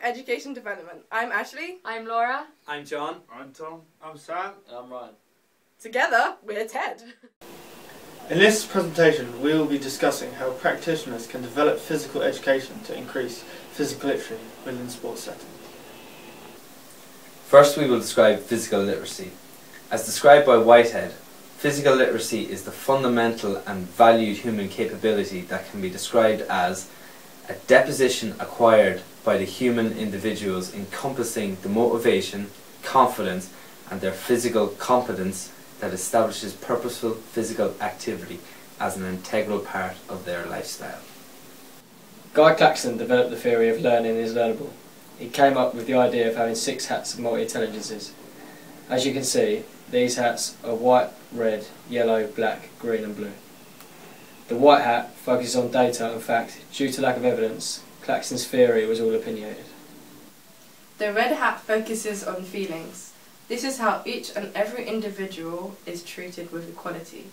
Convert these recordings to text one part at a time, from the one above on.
Education Development. I'm Ashley. I'm Laura. I'm John. I'm Tom. I'm Sam. And I'm Ryan. Together, we're TED. In this presentation, we will be discussing how practitioners can develop physical education to increase physical literacy within sports settings. First, we will describe physical literacy. As described by Whitehead, physical literacy is the fundamental and valued human capability that can be described as a deposition acquired by the human individuals encompassing the motivation, confidence, and their physical competence that establishes purposeful physical activity as an integral part of their lifestyle. Guy Claxton developed the theory of learning is learnable. He came up with the idea of having 6 hats of multi-intelligences. As you can see, these hats are white, red, yellow, black, green and blue. The white hat focuses on data and fact. Due to lack of evidence, Claxton's theory was all opinionated. The red hat focuses on feelings. This is how each and every individual is treated with equality.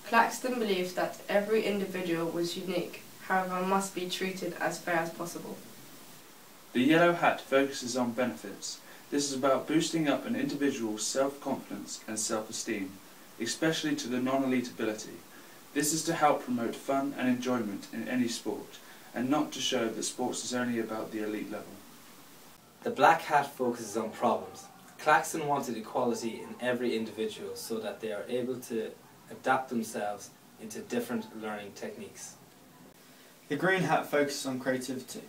Claxton believed that every individual was unique, however must be treated as fair as possible. The yellow hat focuses on benefits. This is about boosting up an individual's self-confidence and self-esteem, especially to the non-elite ability. This is to help promote fun and enjoyment in any sport, and not to show that sports is only about the elite level. The black hat focuses on problems. Claxton wanted equality in every individual so that they are able to adapt themselves into different learning techniques. The green hat focuses on creativity.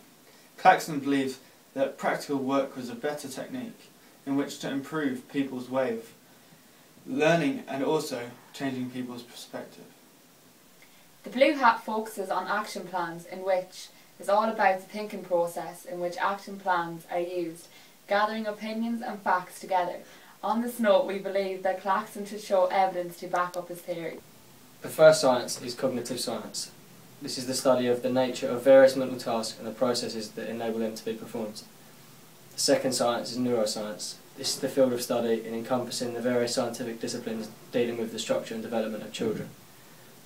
Claxton believed that practical work was a better technique in which to improve people's way of learning and also changing people's perspective. The blue hat focuses on action plans, in which is all about the thinking process in which action plans are used, gathering opinions and facts together. On this note, we believe that Claxton should show evidence to back up his theory. The first science is cognitive science. This is the study of the nature of various mental tasks and the processes that enable them to be performed. The second science is neuroscience. This is the field of study in encompassing the various scientific disciplines dealing with the structure and development of children.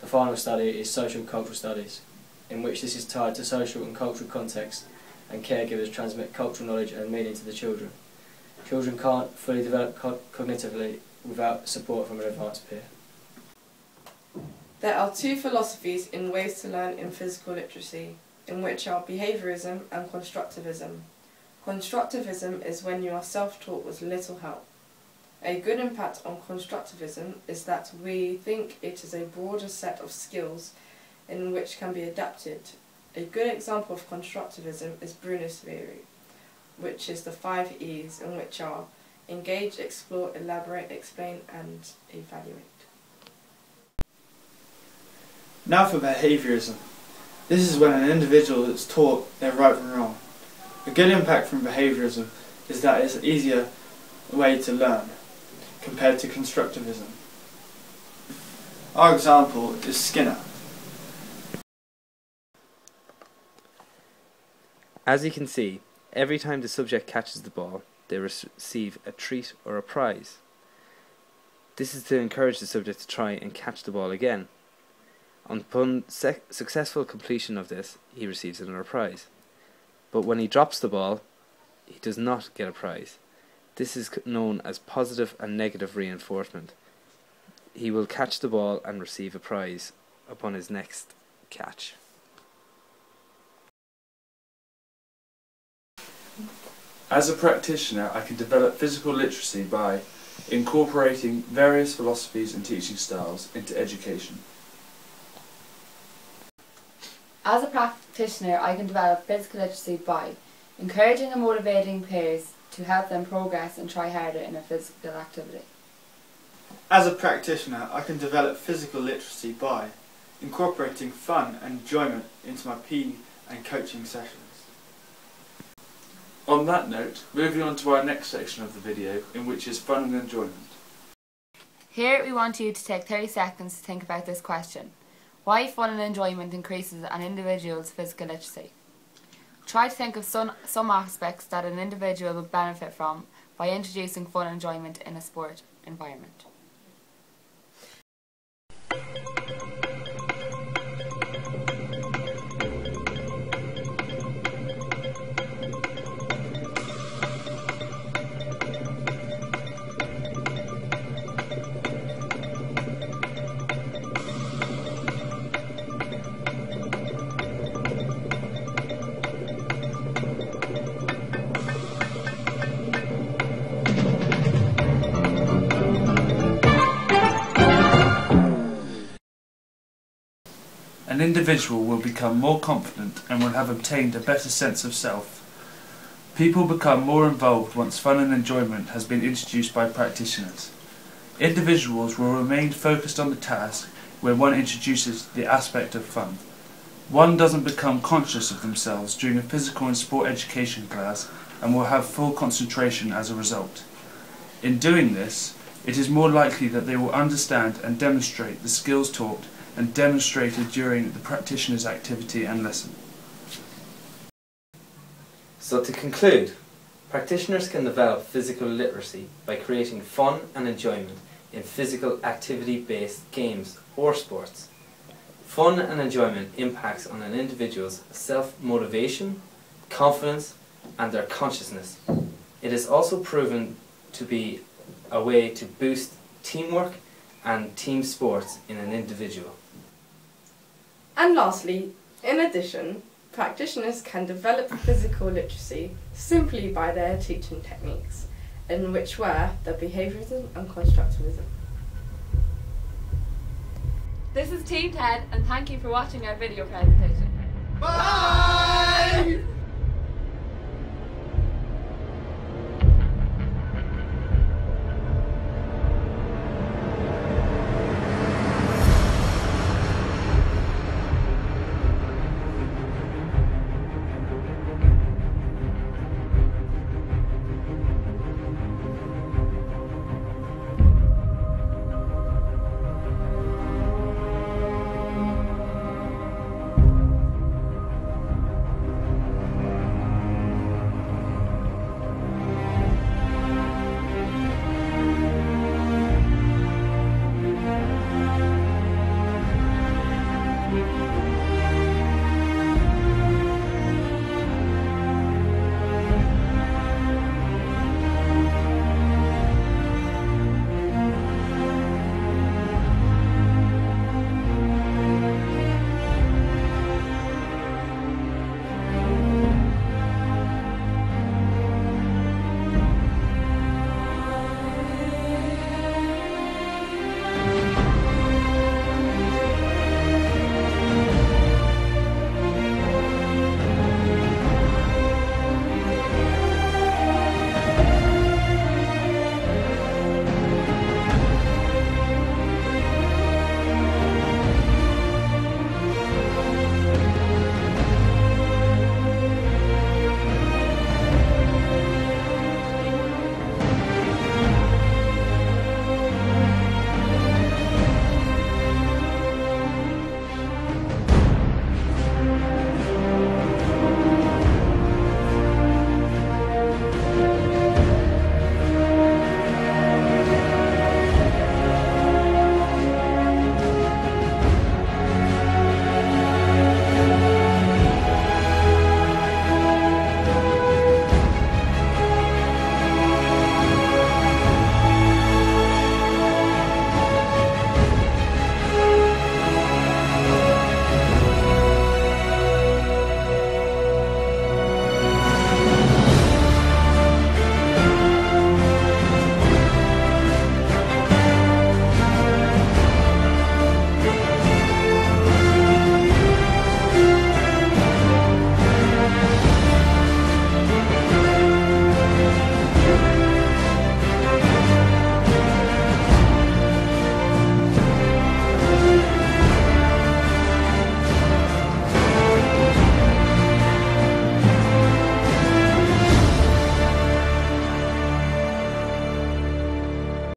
The final study is social and cultural studies, in which this is tied to social and cultural context, and caregivers transmit cultural knowledge and meaning to the children. Children can't fully develop cognitively without support from an advanced peer. There are 2 philosophies in ways to learn in physical literacy, in which are behaviourism and constructivism. Constructivism is when you are self-taught with little help. A good impact on constructivism is that we think it is a broader set of skills in which can be adapted. A good example of constructivism is Bruner's theory, which is the 5 E's, in which are engage, explore, elaborate, explain and evaluate. Now for behaviourism. This is when an individual is taught their right from wrong. A good impact from behaviourism is that it's an easier way to learn compared to constructivism. Our example is Skinner. As you can see, every time the subject catches the ball, they receive a treat or a prize. This is to encourage the subject to try and catch the ball again. Upon successful completion of this, he receives another prize. But when he drops the ball, he does not get a prize. This is known as positive and negative reinforcement. He will catch the ball and receive a prize upon his next catch. As a practitioner, I can develop physical literacy by incorporating various philosophies and teaching styles into education. As a practitioner, I can develop physical literacy by encouraging and motivating peers to help them progress and try harder in a physical activity. As a practitioner, I can develop physical literacy by incorporating fun and enjoyment into my PE and coaching sessions. On that note, moving on to our next section of the video, in which is fun and enjoyment. Here we want you to take 30 seconds to think about this question. Why fun and enjoyment increases an individual's physical literacy? Try to think of some aspects that an individual will benefit from by introducing fun and enjoyment in a sport environment. an individual will become more confident and will have obtained a better sense of self. People become more involved once fun and enjoyment has been introduced by practitioners. Individuals will remain focused on the task when one introduces the aspect of fun. One doesn't become conscious of themselves during a physical and sport education class and will have full concentration as a result. In doing this, it is more likely that they will understand and demonstrate the skills taught and demonstrated during the practitioner's activity and lesson. So to conclude, practitioners can develop physical literacy by creating fun and enjoyment in physical activity-based games or sports. Fun and enjoyment impacts on an individual's self-motivation, confidence, and their consciousness. It is also proven to be a way to boost teamwork and team sports in an individual. And lastly, in addition, practitioners can develop physical literacy simply by their teaching techniques, in which were the behaviourism and constructivism. This is Team 10 and thank you for watching our video presentation. Bye!